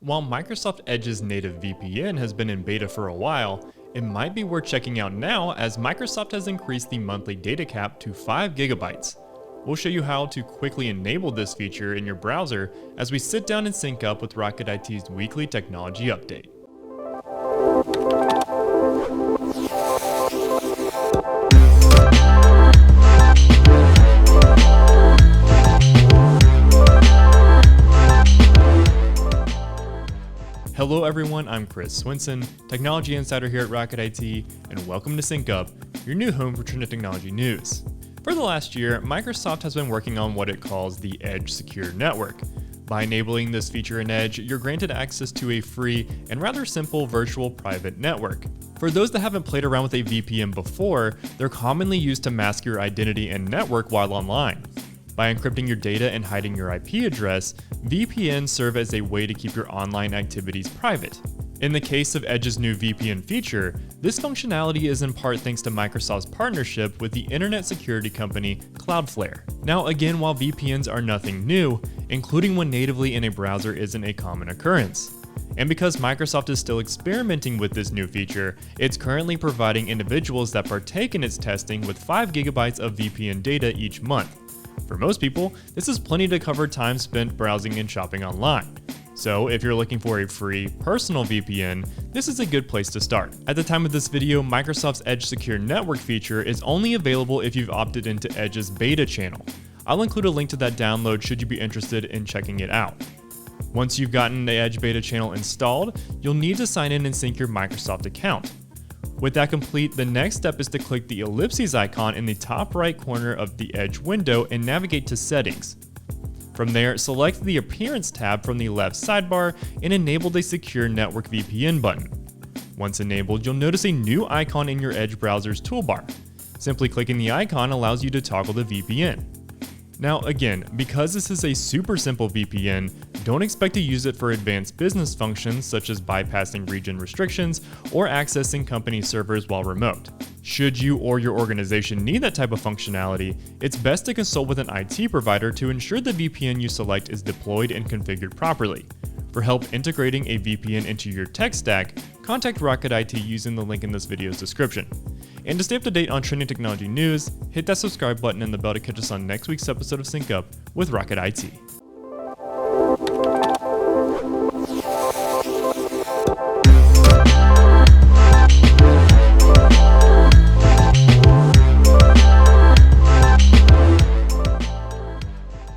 While Microsoft Edge's native VPN has been in beta for a while, it might be worth checking out now as Microsoft has increased the monthly data cap to 5 gigabytes. We'll show you how to quickly enable this feature in your browser as we sit down and sync up with Rocket IT's weekly technology update. Hello everyone, I'm Chris Swinson, Technology Insider here at Rocket IT, and welcome to Sync Up, your new home for trending technology news. For the last year, Microsoft has been working on what it calls the Edge Secure Network. By enabling this feature in Edge, you're granted access to a free and rather simple virtual private network. For those that haven't played around with a VPN before, they're commonly used to mask your identity and network while online. By encrypting your data and hiding your IP address, VPNs serve as a way to keep your online activities private. In the case of Edge's new VPN feature, this functionality is in part thanks to Microsoft's partnership with the internet security company Cloudflare. Now again, while VPNs are nothing new, including one natively in a browser isn't a common occurrence. And because Microsoft is still experimenting with this new feature, it's currently providing individuals that partake in its testing with 5 gigabytes of VPN data each month. For most people, this is plenty to cover time spent browsing and shopping online. So if you're looking for a free, personal VPN, this is a good place to start. At the time of this video, Microsoft's Edge Secure Network feature is only available if you've opted into Edge's beta channel. I'll include a link to that download should you be interested in checking it out. Once you've gotten the Edge beta channel installed, you'll need to sign in and sync your Microsoft account. With that complete, the next step is to click the ellipses icon in the top right corner of the Edge window and navigate to Settings. From there, select the Appearance tab from the left sidebar and enable the Secure Network VPN button. Once enabled, you'll notice a new icon in your Edge browser's toolbar. Simply clicking the icon allows you to toggle the VPN. Now again, because this is a super simple VPN, don't expect to use it for advanced business functions such as bypassing region restrictions or accessing company servers while remote. Should you or your organization need that type of functionality, it's best to consult with an IT provider to ensure the VPN you select is deployed and configured properly. For help integrating a VPN into your tech stack, contact Rocket IT using the link in this video's description. And to stay up to date on trending technology news, hit that subscribe button and the bell to catch us on next week's episode of Sync Up with Rocket IT.